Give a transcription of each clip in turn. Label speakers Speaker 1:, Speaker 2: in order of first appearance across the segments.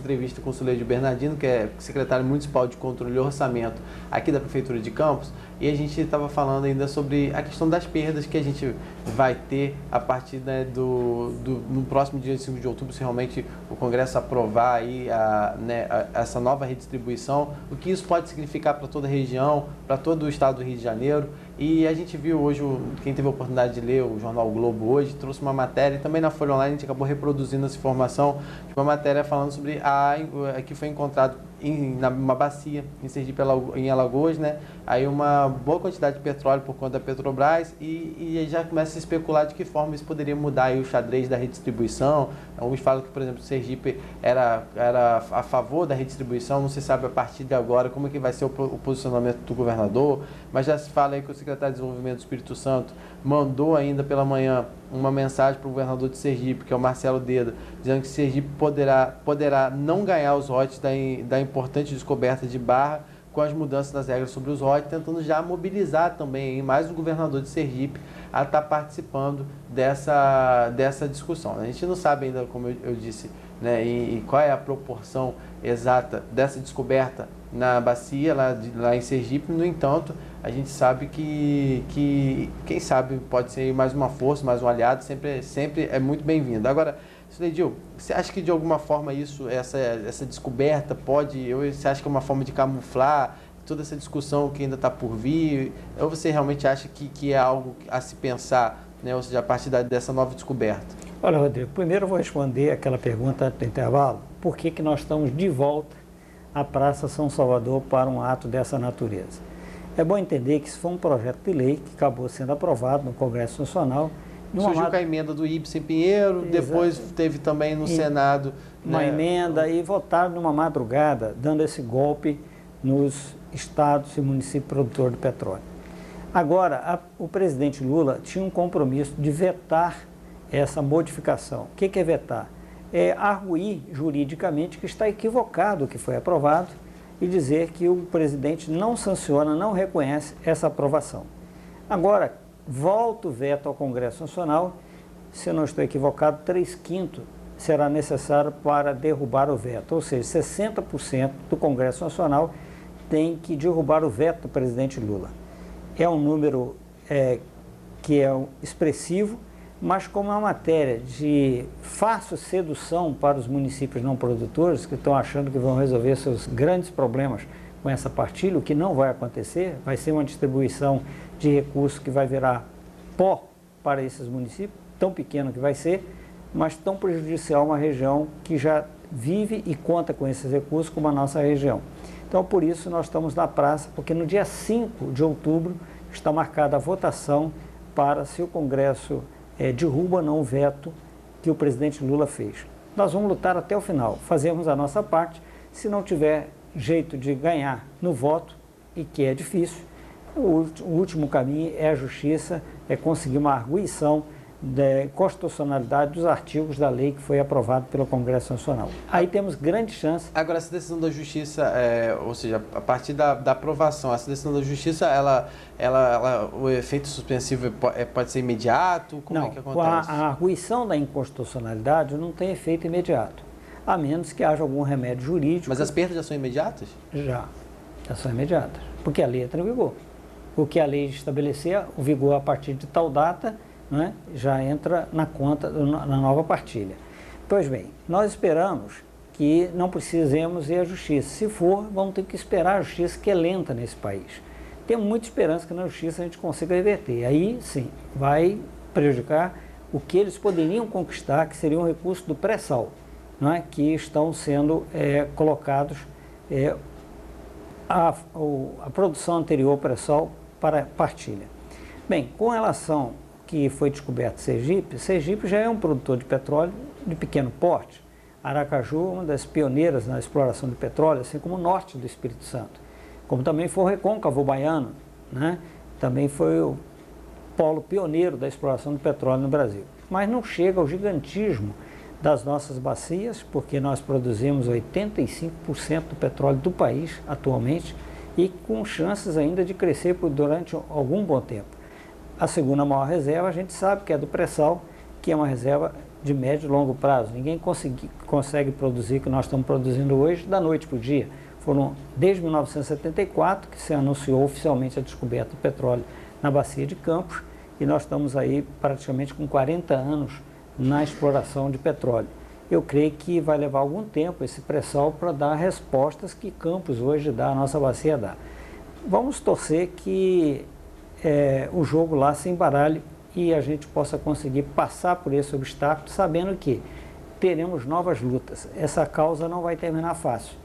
Speaker 1: entrevista com o Suleide Bernardino, que é secretário municipal de controle e orçamento aqui da Prefeitura de Campos, e a gente estava falando ainda sobre a questão das perdas que a gente vai ter a partir, né, no próximo dia 5 de outubro, se realmente o Congresso aprovar aí essa nova redistribuição, o que isso pode significar para toda a região, para todo o estado do Rio de Janeiro. E a gente viu hoje, quem teve a oportunidade de ler o jornal o Globo hoje, trouxe uma matéria, e também na Folha Online a gente acabou reproduzindo essa informação, uma matéria falando sobre que foi encontrado numa bacia em Sergipe, em Alagoas, né? Aí uma boa quantidade de petróleo por conta da Petrobras, e já começa a se especular de que forma isso poderia mudar aí o xadrez da redistribuição. Alguns falam que, por exemplo, Sergipe era a favor da redistribuição, não se sabe a partir de agora como é que vai ser o posicionamento do governador, mas já se fala aí que o secretário de Desenvolvimento do Espírito Santo mandou ainda pela manhã uma mensagem para o governador de Sergipe, que é o Marcelo Deda, dizendo que Sergipe poderá não ganhar os royalties da importante descoberta de Barra com as mudanças das regras sobre os royalties, tentando já mobilizar também mais o governador de Sergipe a estar participando dessa discussão. A gente não sabe ainda, como eu disse, né, e qual é a proporção exata dessa descoberta na bacia lá em Sergipe. No entanto, a gente sabe que quem sabe pode ser mais uma força, mais um aliado, sempre é muito bem-vindo. Agora, Suleidil, você acha que de alguma forma essa descoberta você acha que é uma forma de camuflar toda essa discussão que ainda está por vir, ou você realmente acha que é algo a se pensar, né, ou seja, a partir dessa nova descoberta?
Speaker 2: Olha, Rodrigo, primeiro eu vou responder aquela pergunta do intervalo: por que nós estamos de volta à Praça São Salvador para um ato dessa natureza? É bom entender que isso foi um projeto de lei que acabou sendo aprovado no Congresso Nacional.
Speaker 1: Surgiu com a emenda do Ibsen Pinheiro, depois teve também no Senado
Speaker 2: uma emenda, e votaram numa madrugada, dando esse golpe nos estados e municípios produtores de petróleo. Agora, o presidente Lula tinha um compromisso de vetar essa modificação. O que é vetar? É arguir juridicamente que está equivocado o que foi aprovado e dizer que o presidente não sanciona, não reconhece essa aprovação. Agora, volta o veto ao Congresso Nacional. Se eu não estou equivocado, 3/5 será necessário para derrubar o veto, ou seja, 60% do Congresso Nacional tem que derrubar o veto do presidente Lula. É um número que é expressivo, mas como é uma matéria de fácil sedução para os municípios não produtores, que estão achando que vão resolver seus grandes problemas com essa partilha, o que não vai acontecer, vai ser uma distribuição de recursos que vai virar pó para esses municípios, tão pequeno que vai ser, mas tão prejudicial a uma região que já vive e conta com esses recursos como a nossa região. Então, por isso, nós estamos na praça, porque no dia 5 de outubro está marcada a votação para se o Congresso derruba ou não o veto que o presidente Lula fez. Nós vamos lutar até o final, fazemos a nossa parte. Se não tiver jeito de ganhar no voto, e que é difícil, o último caminho é a justiça, é conseguir uma arguição da constitucionalidade dos artigos da lei que foi aprovado pelo Congresso Nacional. Aí temos grande chance.
Speaker 1: Agora, essa decisão da Justiça, ou seja, a partir da aprovação, essa decisão da Justiça, o efeito suspensivo pode ser imediato? Como é que acontece?
Speaker 2: A arguição da inconstitucionalidade não tem efeito imediato, a menos que haja algum remédio jurídico.
Speaker 1: Mas as perdas já são imediatas?
Speaker 2: Já são imediatas, porque a lei entra em vigor. O que a lei estabelecer, o vigor a partir de tal data, né, já entra na conta, na nova partilha. Pois bem, nós esperamos que não precisemos ir à justiça. Se for, vamos ter que esperar a justiça, que é lenta nesse país. Temos muita esperança que na justiça a gente consiga reverter. Aí, sim, vai prejudicar o que eles poderiam conquistar, que seria um recurso do pré-sal, né, que estão sendo colocados a produção anterior ao pré-sal para partilha. Bem, com relação que foi descoberto Sergipe já é um produtor de petróleo de pequeno porte. Aracaju, uma das pioneiras na exploração de petróleo, assim como o norte do Espírito Santo. Como também foi o Recôncavo Baiano, né? Também foi o polo pioneiro da exploração de petróleo no Brasil. Mas não chega ao gigantismo das nossas bacias, porque nós produzimos 85% do petróleo do país atualmente e com chances ainda de crescer durante algum bom tempo. A segunda maior reserva a gente sabe que é do pré-sal, que é uma reserva de médio e longo prazo. Ninguém consegue produzir o que nós estamos produzindo hoje da noite para o dia. Foram desde 1974 que se anunciou oficialmente a descoberta do petróleo na Bacia de Campos, e nós estamos aí praticamente com 40 anos na exploração de petróleo. Eu creio que vai levar algum tempo esse pré-sal para dar respostas que Campos hoje dá, a nossa bacia dá. Vamos torcer que o jogo lá se embaralhe e a gente possa conseguir passar por esse obstáculo, sabendo que teremos novas lutas. Essa causa não vai terminar fácil,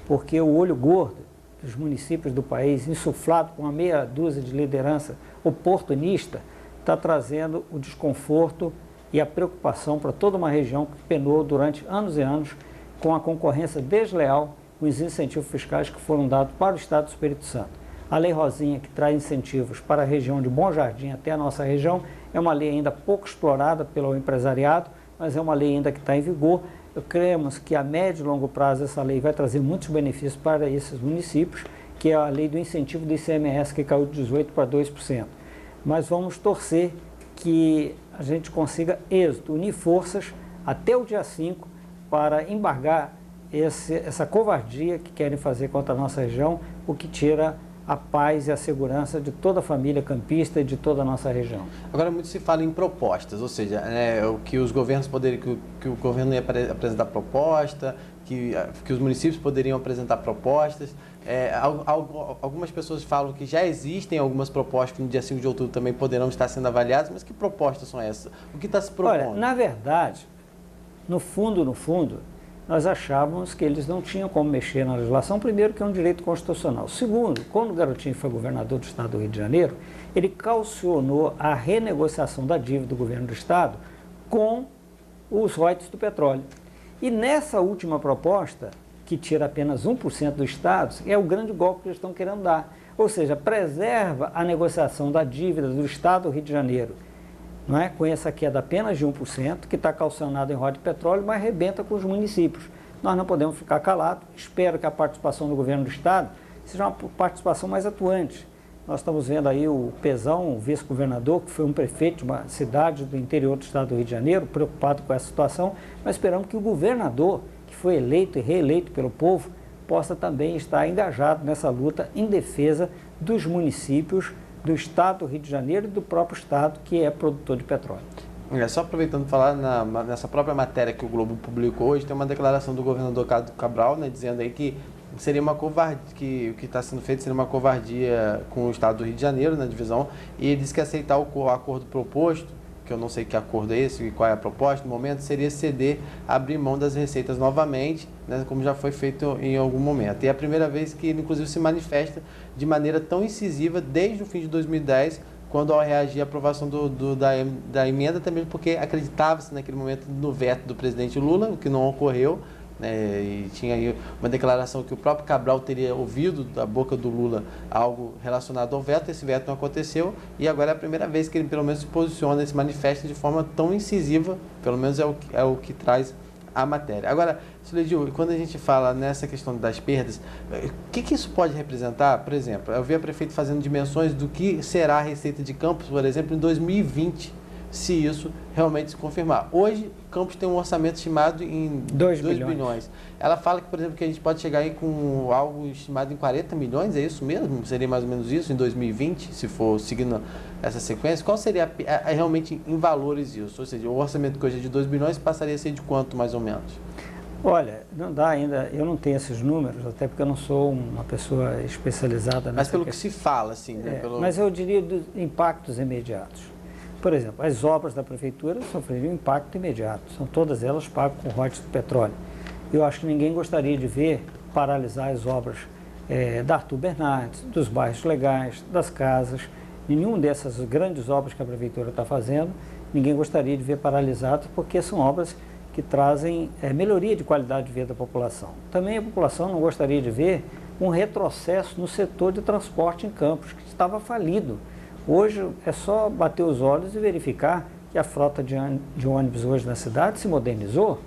Speaker 2: porque o olho gordo dos municípios do país, insuflado por uma meia dúzia de liderança oportunista, está trazendo o desconforto e a preocupação para toda uma região que penou durante anos e anos com a concorrência desleal, com os incentivos fiscais que foram dados para o Estado do Espírito Santo. A Lei Rosinha, que traz incentivos para a região de Bom Jardim até a nossa região, é uma lei ainda pouco explorada pelo empresariado, mas é uma lei ainda que está em vigor. Cremos que a médio e longo prazo essa lei vai trazer muitos benefícios para esses municípios, que é a lei do incentivo do ICMS, que caiu de 18% para 2%. Mas vamos torcer que a gente consiga êxito, unir forças até o dia 5 para embargar essa covardia que querem fazer contra a nossa região, o que tira a paz e a segurança de toda a família campista e de toda a nossa região.
Speaker 1: Agora, muito se fala em propostas, ou seja, o que os governos poderiam, que o governo ia apresentar proposta, que os municípios poderiam apresentar propostas. Algumas pessoas falam que já existem algumas propostas que no dia 5 de outubro também poderão estar sendo avaliadas, mas que propostas são essas? O que está se propondo?
Speaker 2: Olha, na verdade, no fundo, nós achávamos que eles não tinham como mexer na legislação, primeiro que é um direito constitucional. Segundo, quando o Garotinho foi governador do estado do Rio de Janeiro, ele calcionou a renegociação da dívida do governo do estado com os royalties do petróleo. E nessa última proposta, que tira apenas 1% dos estados, é o grande golpe que eles estão querendo dar. Ou seja, preserva a negociação da dívida do estado do Rio de Janeiro, não é? Com essa queda apenas de 1%, que está calcionado em royalties de petróleo, mas arrebenta com os municípios. Nós não podemos ficar calados. Espero que a participação do governo do estado seja uma participação mais atuante. Nós estamos vendo aí o Pezão, o vice-governador, que foi um prefeito de uma cidade do interior do estado do Rio de Janeiro, preocupado com essa situação, mas esperamos que o governador, que foi eleito e reeleito pelo povo, possa também estar engajado nessa luta em defesa dos municípios do estado do Rio de Janeiro e do próprio estado, que é produtor de petróleo.
Speaker 1: Só aproveitando de falar, nessa própria matéria que o Globo publicou hoje, tem uma declaração do governador Cadu Cabral, né, dizendo aí que seria uma covardia, que o que está sendo feito seria uma covardia com o estado do Rio de Janeiro, na divisão, e ele disse que aceitar o acordo proposto, que eu não sei que acordo é esse e qual é a proposta no momento, seria ceder, abrir mão das receitas novamente, né, como já foi feito em algum momento. E é a primeira vez que ele, inclusive, se manifesta de maneira tão incisiva desde o fim de 2010, quando ao reagir à aprovação da emenda, também porque acreditava-se naquele momento no veto do presidente Lula, o que não ocorreu, né, e tinha aí uma declaração que o próprio Cabral teria ouvido da boca do Lula algo relacionado ao veto. Esse veto não aconteceu e agora é a primeira vez que ele pelo menos se posiciona, se manifesta de forma tão incisiva, pelo menos é o que traz a matéria. Agora, Suledil, quando a gente fala nessa questão das perdas, o que isso pode representar? Por exemplo, eu vi a prefeita fazendo dimensões do que será a receita de Campos, por exemplo, em 2020, se isso realmente se confirmar. Hoje, Campos tem um orçamento estimado em 2 bilhões. Ela fala que, por exemplo, que a gente pode chegar aí com algo estimado em 40 milhões, é isso mesmo? Seria mais ou menos isso em 2020, se for seguindo essa sequência? Qual seria realmente em valores isso? Ou seja, o orçamento que hoje é de 2 bilhões passaria a ser de quanto, mais ou menos?
Speaker 2: Olha, não dá ainda, eu não tenho esses números, até porque eu não sou uma pessoa especializada nessa
Speaker 1: Mas pelo
Speaker 2: questão.
Speaker 1: que se fala, assim, né?
Speaker 2: Mas eu diria dos impactos imediatos. Por exemplo, as obras da prefeitura sofreriam impacto imediato, são todas elas pagas com royalties do petróleo. Eu acho que ninguém gostaria de ver paralisar as obras da Arthur Bernardes, dos bairros legais, das casas, nenhuma dessas grandes obras que a prefeitura está fazendo, ninguém gostaria de ver paralisadas, porque são obras que trazem melhoria de qualidade de vida da população. Também a população não gostaria de ver um retrocesso no setor de transporte em Campos, que estava falido. Hoje é só bater os olhos e verificar que a frota de ônibus hoje na cidade se modernizou,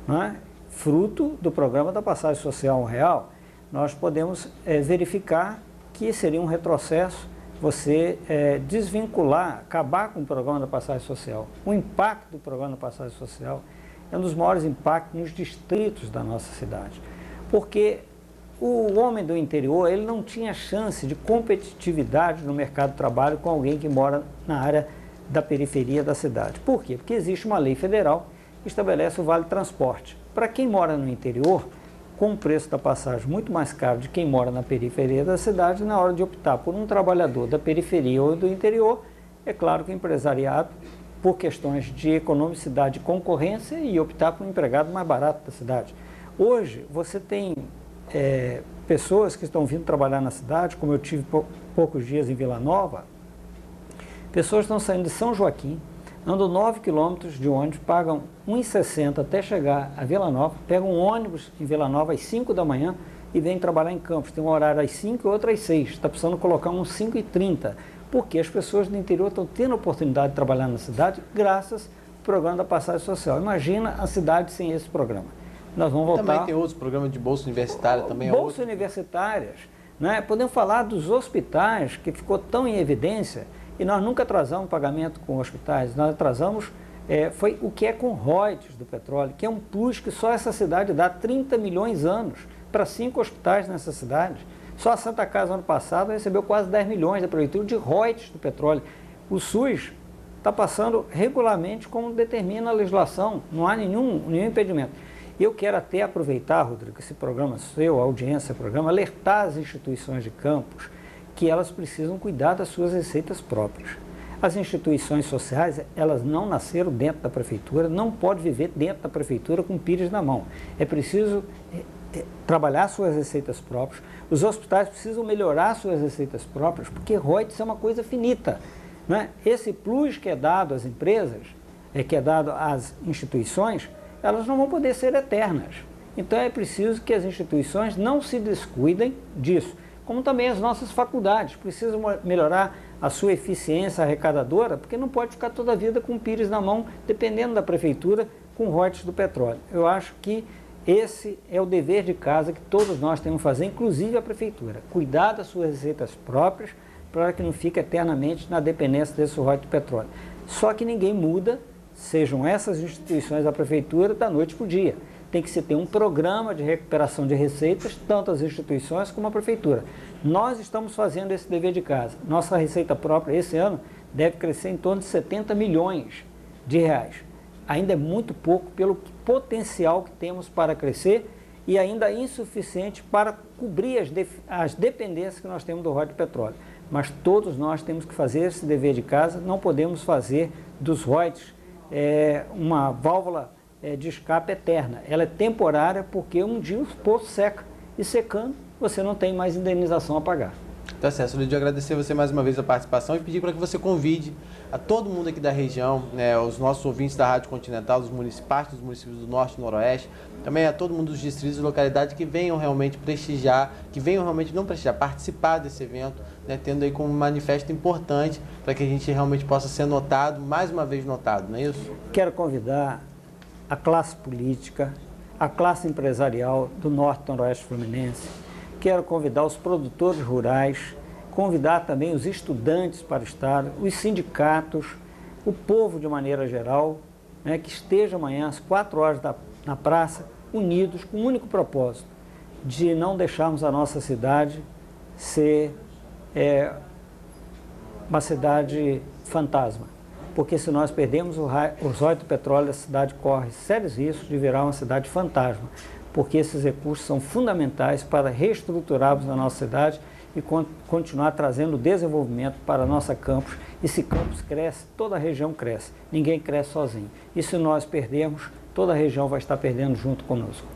Speaker 2: não é? Fruto do programa da passagem social real. Nós podemos verificar que seria um retrocesso você desvincular, acabar com o programa da passagem social. O impacto do programa da passagem social é um dos maiores impactos nos distritos da nossa cidade. Porque o homem do interior, ele não tinha chance de competitividade no mercado de trabalho com alguém que mora na área da periferia da cidade. Por quê? Porque existe uma lei federal que estabelece o Vale Transporte. Para quem mora no interior, com o preço da passagem muito mais caro de quem mora na periferia da cidade, na hora de optar por um trabalhador da periferia ou do interior, é claro que o empresariado, por questões de economicidade e concorrência, ia optar por um empregado mais barato da cidade. Hoje, você tem pessoas que estão vindo trabalhar na cidade, como eu tive poucos dias em Vila Nova, pessoas estão saindo de São Joaquim, andam 9 quilômetros de ônibus, pagam R$ 1,60 até chegar a Vila Nova, pegam um ônibus em Vila Nova às 5 da manhã e vêm trabalhar em Campos. Tem um horário às 5 e outro às 6. Está precisando colocar uns 5h30, porque as pessoas do interior estão tendo a oportunidade de trabalhar na cidade graças ao programa da passagem social. Imagina a cidade sem esse programa. Nós vamos voltar...
Speaker 1: Também tem outros programas de bolsa universitária, também
Speaker 2: bolsas universitárias, né? Podemos falar dos hospitais, que ficou tão em evidência, e nós nunca atrasamos pagamento com hospitais, nós atrasamos, foi o que é com royalties do petróleo, que é um plus que só essa cidade dá 30 milhões anos para 5 hospitais nessa cidade. Só a Santa Casa, ano passado, recebeu quase 10 milhões da prefeitura de royalties do petróleo. O SUS está passando regularmente como determina a legislação, não há nenhum impedimento. E eu quero até aproveitar, Rodrigo, esse programa seu, a audiência, programa, alertar as instituições de Campos que elas precisam cuidar das suas receitas próprias. As instituições sociais, elas não nasceram dentro da prefeitura, não pode viver dentro da prefeitura com pires na mão. É preciso trabalhar suas receitas próprias. Os hospitais precisam melhorar suas receitas próprias, porque royalties é uma coisa finita, né? Esse plus que é dado às empresas, que é dado às instituições, elas não vão poder ser eternas. Então é preciso que as instituições não se descuidem disso, como também as nossas faculdades precisam melhorar a sua eficiência arrecadadora, porque não pode ficar toda a vida com pires na mão, dependendo da prefeitura, com royalties do petróleo. Eu acho que esse é o dever de casa que todos nós temos que fazer, inclusive a prefeitura, cuidar das suas receitas próprias, para que não fique eternamente na dependência desse royalties do petróleo. Só que ninguém muda, sejam essas instituições da prefeitura, da noite para o dia. Tem que se ter um programa de recuperação de receitas, tanto as instituições como a prefeitura. Nós estamos fazendo esse dever de casa. Nossa receita própria esse ano deve crescer em torno de 70 milhões de reais. Ainda é muito pouco pelo potencial que temos para crescer e ainda insuficiente para cobrir as dependências que nós temos do royalties do petróleo. Mas todos nós temos que fazer esse dever de casa, não podemos fazer dos royalties uma válvula de escape eterna. Ela é temporária porque um dia o poço seca e secando você não tem mais indenização a pagar.
Speaker 1: Tá certo, Solídio, agradecer você mais uma vez a participação e pedir para que você convide a todo mundo aqui da região, os nossos ouvintes da Rádio Continental, parte dos municípios do Norte e Noroeste, também a todo mundo dos distritos e localidades que venham realmente prestigiar, que venham realmente não prestigiar, participar desse evento, tendo aí como um manifesto importante para que a gente realmente possa ser notado, mais uma vez notado, não é isso?
Speaker 2: Quero convidar a classe política, a classe empresarial do Norte e Noroeste Fluminense, quero convidar os produtores rurais, convidar também os estudantes para o Estado, os sindicatos, o povo de maneira geral, que esteja amanhã às 4 horas na praça, unidos com um único propósito, de não deixarmos a nossa cidade ser uma cidade fantasma. Porque se nós perdemos os royalties do petróleo, a cidade corre sérios riscos de virar uma cidade fantasma, porque esses recursos são fundamentais para reestruturarmos a nossa cidade e continuar trazendo desenvolvimento para a nossa Campos. E se Campos cresce, toda a região cresce, ninguém cresce sozinho. E se nós perdermos, toda a região vai estar perdendo junto conosco.